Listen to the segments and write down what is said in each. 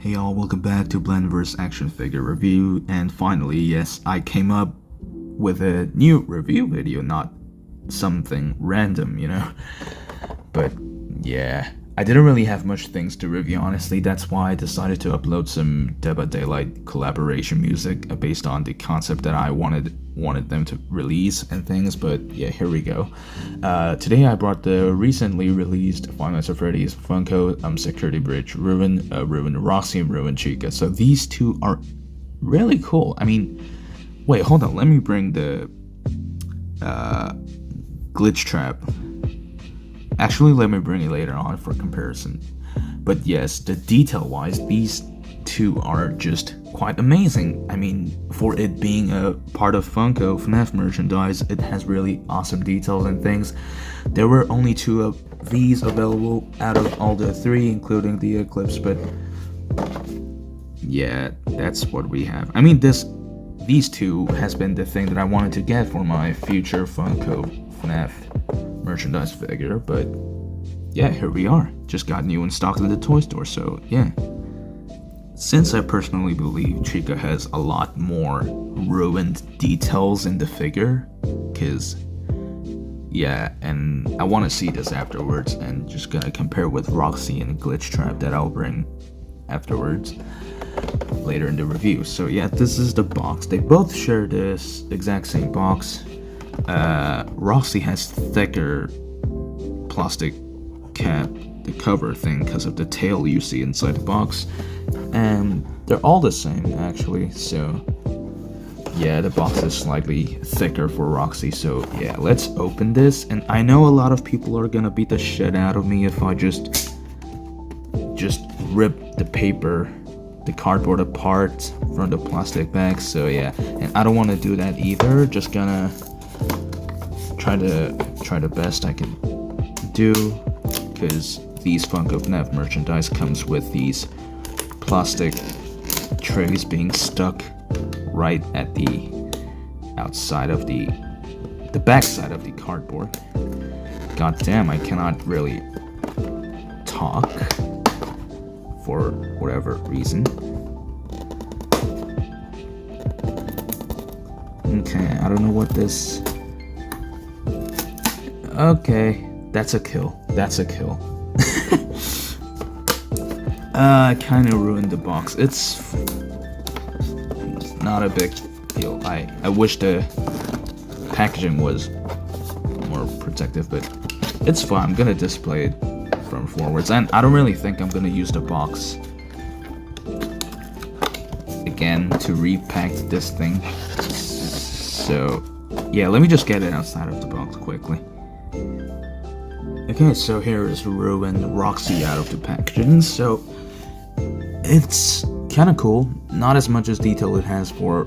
Hey y'all, welcome back to Blendverse Action Figure Review, and finally, yes, I came up with a new review video, not something random, But yeah, I didn't really have much things to review, honestly. That's why I decided to upload some Dead by Daylight collaboration music based on the concept that I wanted them to release and things. But yeah, here we go. Today I brought the recently released Five Nights at Freddy's Funko Security Bridge Ruin Roxy and Ruin Chica. So these two are really cool. I mean, wait, hold on. Let me bring the glitch trap. Actually, let me bring it later on for comparison. But yes, the detail-wise, these two are just quite amazing. I mean, for it being a part of Funko FNAF merchandise, it has really awesome details and things. There were only two of these available out of all the three, including the Eclipse, but yeah, that's what we have. I mean, these two has been the thing that I wanted to get for my future Funko FNAF merchandise figure, but yeah, here we are. Just got new in stock in the toy store, so yeah. Since I personally believe Chica has a lot more ruined details in the figure, cause yeah, and I want to see this afterwards, and just gonna compare with Roxy and Glitch Trap that I'll bring afterwards later in the review. So yeah, this is the box. They both share this exact same box. Roxy has thicker plastic cap, the cover thing, because of the tail you see inside the box, and they're all the same actually. So yeah, the box is slightly thicker for Roxy. So yeah, let's open this. And I know a lot of people are gonna beat the shit out of me if I just rip the cardboard apart from the plastic bag. So yeah, and I don't want to do that either. Just gonna try the best I can do, because these Funko FNAF merchandise comes with these plastic trays being stuck right at the outside of the back side of the cardboard. God damn, I cannot really talk for whatever reason. Okay, I don't know what this. Okay, that's a kill. I kind of ruined the box. It's not a big deal. I wish the packaging was more protective, but it's fine. I'm gonna display it from forwards, and I don't really think I'm gonna use the box again to repack this thing. So yeah, let me just get it outside of the box quickly. Okay, so here is Ruin Roxy out of the packaging. So it's kind of cool. Not as much as detail it has for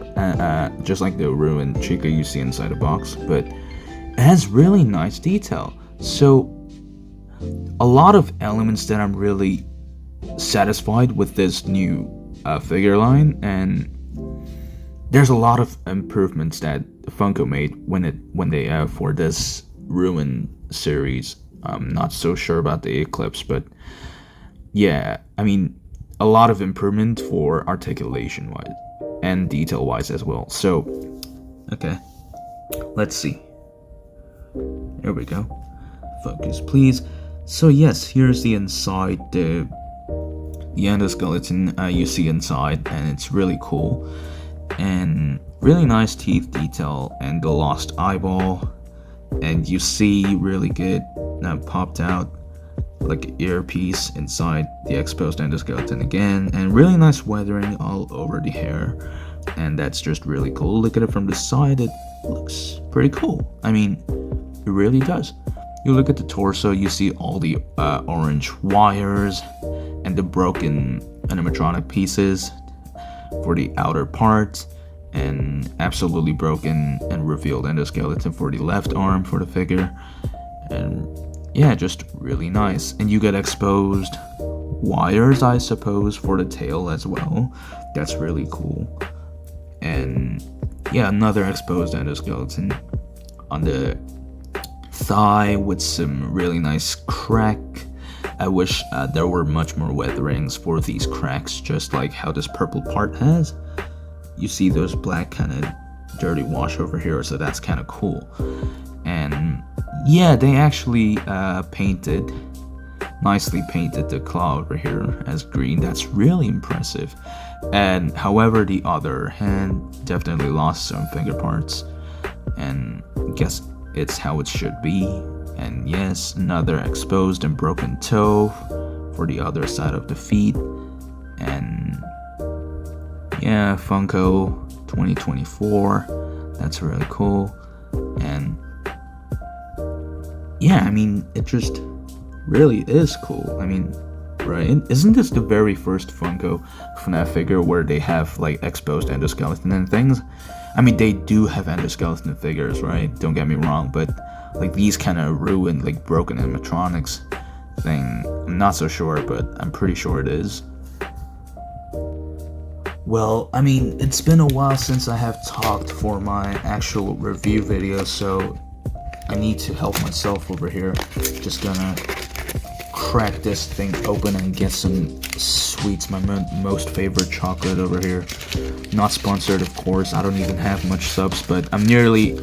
just like the Ruin Chica you see inside the box, but it has really nice detail. So a lot of elements that I'm really satisfied with this new figure line, and there's a lot of improvements that Funko made when they for this Ruin series. I'm not so sure about the Eclipse, but yeah, I mean, a lot of improvement for articulation wise and detail wise as well. So okay, let's see. There we go. Focus please. So yes, here's the inside, the endoskeleton you see inside, and it's really cool and really nice teeth detail and the lost eyeball, and you see really good popped out like earpiece inside the exposed endoskeleton again, and really nice weathering all over the hair, and that's just really cool. Look at it from the side, it looks pretty cool. I mean, it really does. You look at the torso, you see all the orange wires and the broken animatronic pieces for the outer part, and absolutely broken and revealed endoskeleton for the left arm for the figure, and yeah, just really nice. And you get exposed wires, I suppose, for the tail as well. That's really cool. And yeah, another exposed endoskeleton on the thigh with some really nice crack I wish there were much more weatherings for these cracks, just like how this purple part has. You see those black kind of dirty wash over here, so that's kind of cool. And yeah, they actually nicely painted the claw over here as green. That's really impressive. And however, the other hand definitely lost some finger parts, and I guess it's how it should be. And yes, another exposed and broken toe for the other side of the feet. And yeah, Funko 2024, that's really cool. And yeah, I mean, it just really is cool. I mean, right? Isn't this the very first Funko FNAF figure where they have like exposed endoskeleton and things? I mean, they do have endoskeleton figures, right? Don't get me wrong, but like these kind of ruined, like broken animatronics thing, I'm not so sure, but I'm pretty sure it is. Well, I mean, it's been a while since I have talked for my actual review video, so I need to help myself over here. Just gonna crack this thing open and get some sweets, my most favorite chocolate over here. Not sponsored, of course. I don't even have much subs, but I'm nearly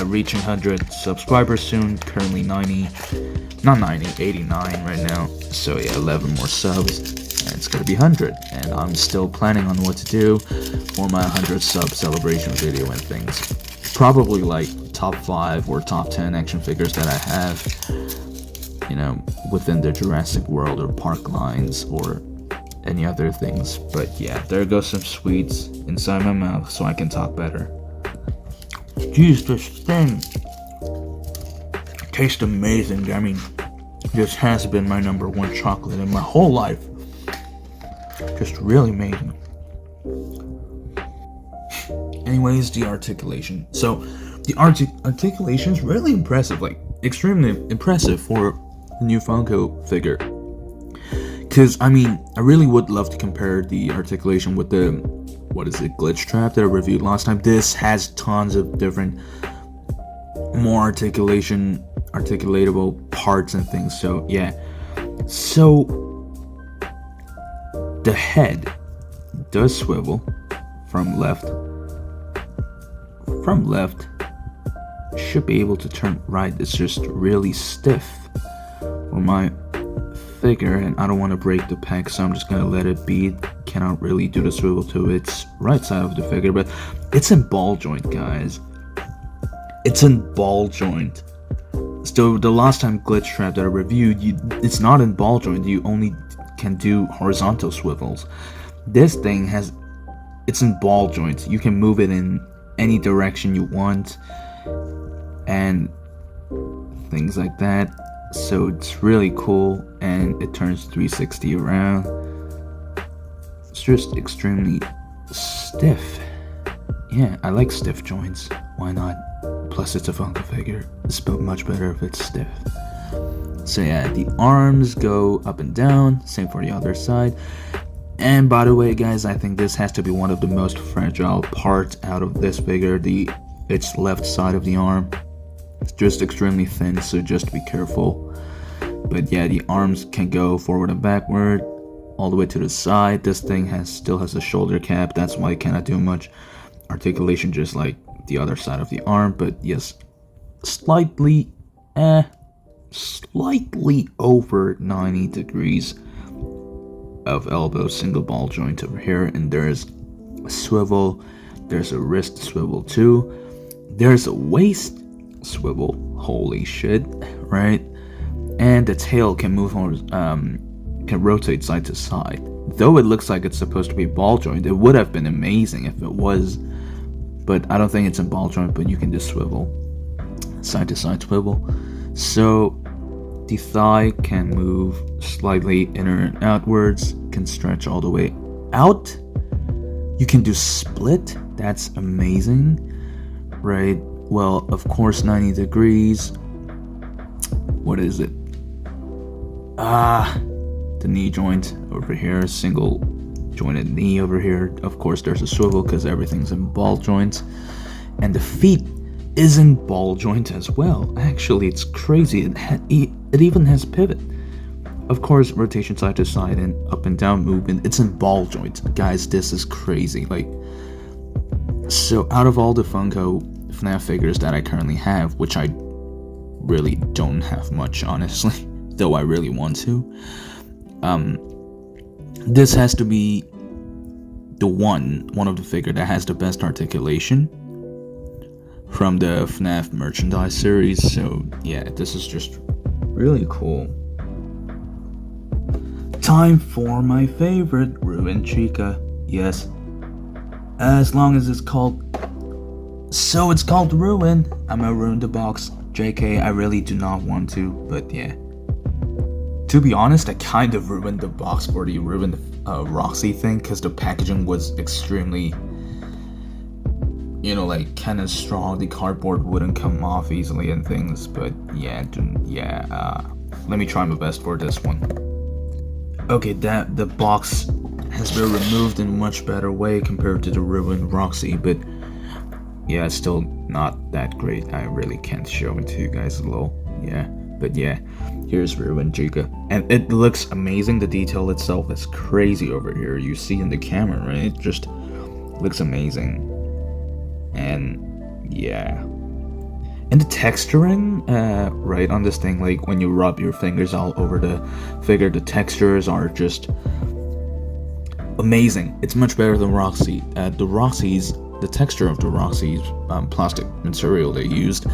reaching 100 subscribers soon. Currently 89 right now. So yeah, 11 more subs and it's gonna be 100. And I'm still planning on what to do for my 100 sub celebration video and things. Probably like top 5 or top 10 action figures that I have, you know, within the Jurassic World or park lines or any other things. But yeah, there goes some sweets inside my mouth so I can talk better. Jeez, this thing tastes amazing. I mean, this has been my #1 chocolate in my whole life. Just really amazing. Anyways, the articulation. So the articulation is really impressive, like extremely impressive for the new Funko figure. Because, I mean, I really would love to compare the articulation with the, glitch trap that I reviewed last time. This has tons of different, more articulatable parts and things, so yeah. So, the head does swivel from left. From left, should be able to turn right. It's just really stiff for my figure, and I don't want to break the peg, so I'm just gonna let it be. Cannot really do the swivel to its right side of the figure, but it's in ball joint, guys. It's in ball joint. So the last time glitch trap that I reviewed, it's not in ball joint. You only can do horizontal swivels. This thing it's in ball joint. You can move it in any direction you want and things like that. So it's really cool, and it turns 360 around. It's just extremely stiff. Yeah, I like stiff joints. Why not? Plus it's a Funko figure. It's much better if it's stiff. So yeah, the arms go up and down. Same for the other side. And by the way, guys, I think this has to be one of the most fragile parts out of this figure. Its left side of the arm. It's just extremely thin, so just be careful. But yeah, the arms can go forward and backward, all the way to the side. This thing still has a shoulder cap. That's why it cannot do much articulation, just like the other side of the arm. But yes, slightly over 90 degrees of elbow single ball joint over here, and there's a swivel. There's a wrist swivel too. There's a waist swivel. Holy shit, right? And the tail can move can rotate side to side. Though it looks like it's supposed to be ball joint, it would have been amazing if it was, but I don't think it's in ball joint. But you can just swivel side to side swivel. So the thigh can move slightly inner and outwards, can stretch all the way out. You can do split. That's amazing, right? Well, of course, 90 degrees. What is it? The knee joint over here, single jointed knee over here. Of course, there's a swivel because everything's in ball joints. And the feet is in ball joint as well. Actually, it's crazy. It even has pivot. Of course, rotation side to side and up and down movement. It's in ball joints. Guys, this is crazy. Like, so out of all the Funko FNAF figures that I currently have, which I really don't have much, honestly, though I really want to, this has to be the one of the figure that has the best articulation from the FNAF merchandise series. So yeah, this is just really cool. Time for my favorite, Ruined Chica. Yes, as long as it's called, so it's called Ruin. I'm gonna ruin the box. JK, I really do not want to, but yeah. To be honest, I kind of ruined the box for the ruined Roxy thing, because the packaging was extremely, like kind of strong. The cardboard wouldn't come off easily and things, but yeah, let me try my best for this one. Okay, the box has been removed in a much better way compared to the ruined Roxy, but yeah, it's still not that great. I really can't show it to you guys a little. Yeah, but yeah, here's Ruined Chica, and it looks amazing. The detail itself is crazy over here. You see in the camera, right? It just looks amazing. And yeah, and the texturing, right on this thing, like when you rub your fingers all over the figure, the textures are just amazing. It's much better than Roxy. The texture of the Roxy's plastic material they used,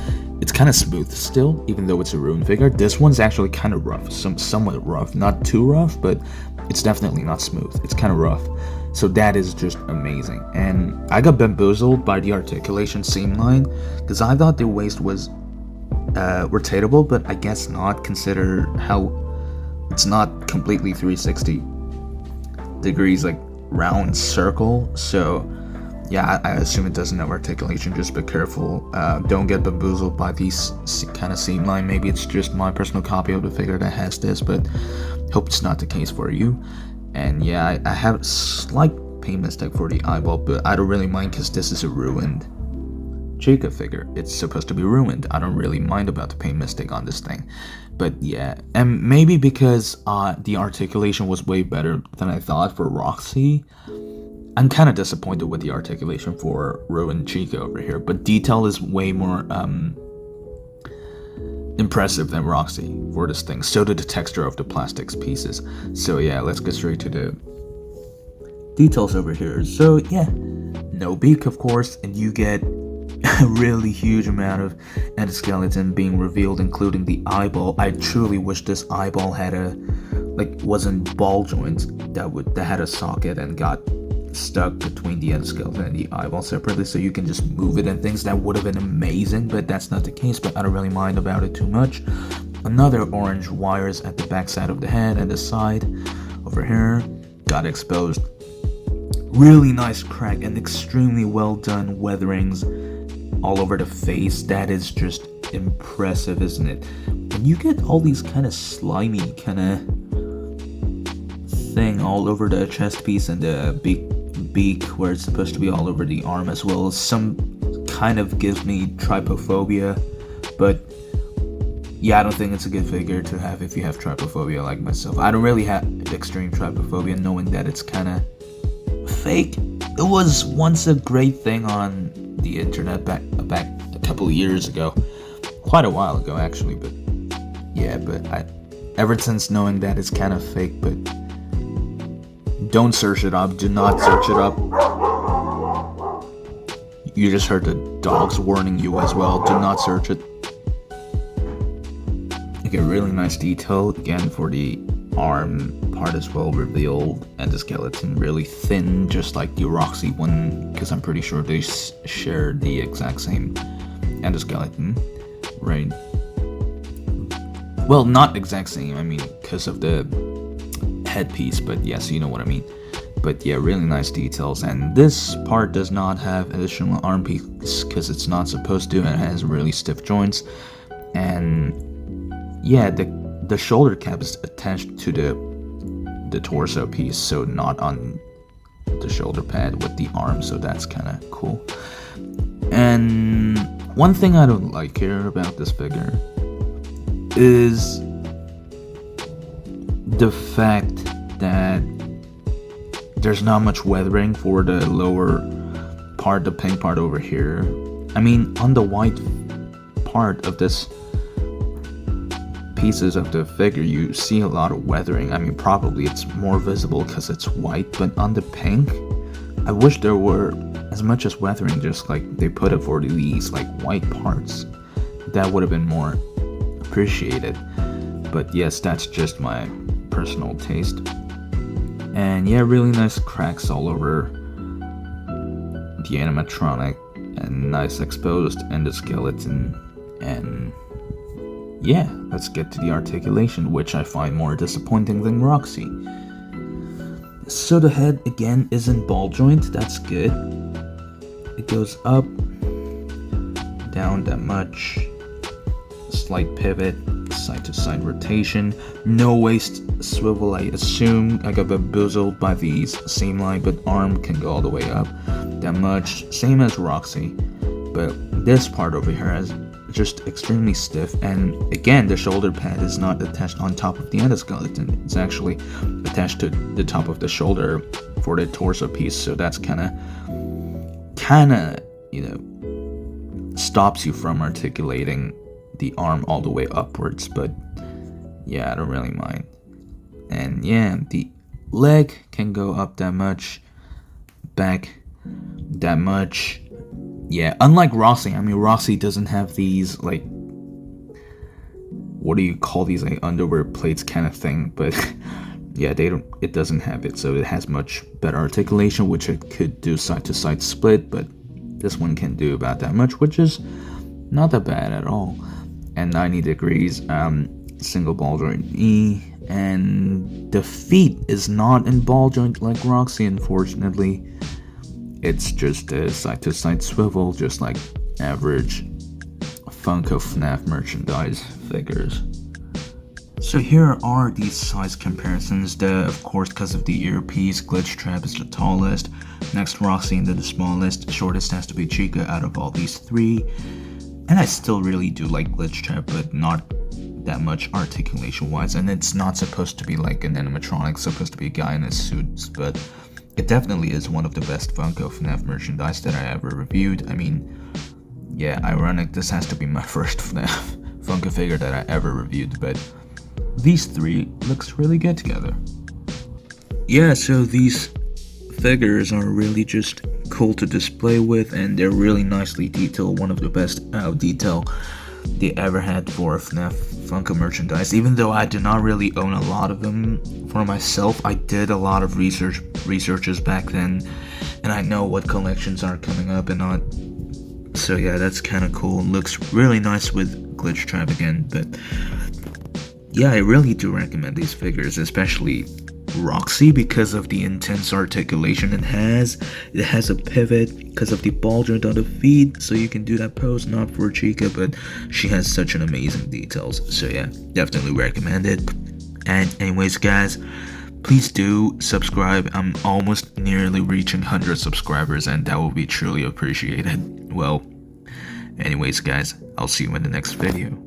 it's kind of smooth still, even though it's a ruined figure. This one's actually kind of rough, somewhat rough, not too rough, but it's definitely not smooth. It's kind of rough. So that is just amazing. And I got bamboozled by the articulation seam line, because I thought the waist was rotatable, but I guess not, consider how it's not completely 360 degrees, like round circle. So yeah, I assume it doesn't have articulation. Just be careful. Don't get bamboozled by these kind of seam line. Maybe it's just my personal copy of the figure that has this, but hope it's not the case for you. And yeah, I have a slight paint mistake for the eyeball, but I don't really mind, because this is a ruined Chica figure. It's supposed to be ruined. I don't really mind about the paint mistake on this thing. But yeah, and maybe because the articulation was way better than I thought for Roxy, I'm kind of disappointed with the articulation for Ruined Chica over here, but detail is way more impressive than Roxy for this thing. So did the texture of the plastics pieces. So yeah, let's get straight to the details over here. So yeah, no beak, of course, and you get a really huge amount of endoskeleton being revealed, including the eyeball. I truly wish this eyeball had wasn't ball joints that had a socket and got stuck between the endoskeleton and the eyeball separately, so you can just move it and things. That would have been amazing, but that's not the case. But I don't really mind about it too much. Another orange wires at the back side of the head and the side over here got exposed. Really nice crack and extremely well done weatherings all over the face. That is just impressive, isn't it? And you get all these kind of slimy kind of thing all over the chest piece and the beak where it's supposed to be all over the arm as well. Some kind of gives me trypophobia, but yeah, I don't think it's a good figure to have if you have trypophobia like myself. I don't really have extreme trypophobia, knowing that it's kind of fake. It was once a great thing on the internet back a couple of years ago, quite a while ago actually, but yeah, but ever since knowing that it's kind of fake, but don't search it up. Do not search it up. You just heard the dogs warning you as well. Do not search it. You get really nice detail again for the arm part as well revealed, and the skeleton really thin, just like the Roxy one, because I'm pretty sure they share the exact same endoskeleton, right? Well, not exact same, I mean, because of the headpiece, but yes, you know what I mean. But yeah, really nice details, and this part does not have additional arm piece because it's not supposed to, and it has really stiff joints. And yeah, the shoulder cap is attached to the torso piece, so not on the shoulder pad with the arm, so that's kind of cool. And one thing I don't like here about this figure is the fact that there's not much weathering for the lower part, the pink part over here. I mean, on the white part of this pieces of the figure, you see a lot of weathering. I mean, probably it's more visible because it's white, but on the pink, I wish there were as much as weathering, just like they put it for these like white parts. That would have been more appreciated. But yes, that's just my personal taste. And yeah, really nice cracks all over the animatronic, and nice exposed endoskeleton. And yeah, let's get to the articulation, which I find more disappointing than Roxy. So the head again isn't ball joint, that's good. It goes up, down that much, slight pivot, side to side rotation, no waist swivel. I assume I got bamboozled by these seam line, but arm can go all the way up that much, same as Roxy. But this part over here is just extremely stiff, and again, the shoulder pad is not attached on top of the endoskeleton. It's actually attached to the top of the shoulder for the torso piece, so that's kinda, you know, stops you from articulating the arm all the way upwards. But yeah, I don't really mind. And yeah, the leg can go up that much, back that much. Yeah, unlike Roxy, I mean, Roxy doesn't have these, like, what do you call these, like, underwear plates kind of thing, but yeah, it doesn't have it, so it has much better articulation, which it could do side to side split, but this one can do about that much, which is not that bad at all. And 90 degrees, single ball joint E, and the feet is not in ball joint like Roxy, unfortunately. It's just a side-to-side swivel, just like average Funko FNAF merchandise figures. So here are these size comparisons. Of course, because of the earpiece, Glitch Trap is the tallest. Next, Roxy, and then the smallest. Shortest has to be Chica out of all these three. And I still really do like Glitch Trap, but not that much articulation-wise. And it's not supposed to be like an animatronic, it's supposed to be a guy in a suit, but it definitely is one of the best Funko FNAF merchandise that I ever reviewed. I mean, yeah, ironic, this has to be my first FNAF Funko figure that I ever reviewed, but these three looks really good together. Yeah, so these figures are really just cool to display with, and they're really nicely detailed. One of the best detail they ever had for FNAF Funko merchandise. Even though I do not really own a lot of them for myself, I did a lot of researches back then, and I know what collections are coming up and not. So yeah, that's kind of cool. Looks really nice with Glitch Trap again, but yeah, I really do recommend these figures, especially Roxy, because of the intense articulation it has. It has a pivot because of the ball joint on the feet, so you can do that pose. Not for Chica, but she has such an amazing details. So yeah, definitely recommend it. And anyways, guys, please do subscribe. I'm almost nearly reaching 100 subscribers, and that will be truly appreciated. Well, anyways, guys, I'll see you in the next video.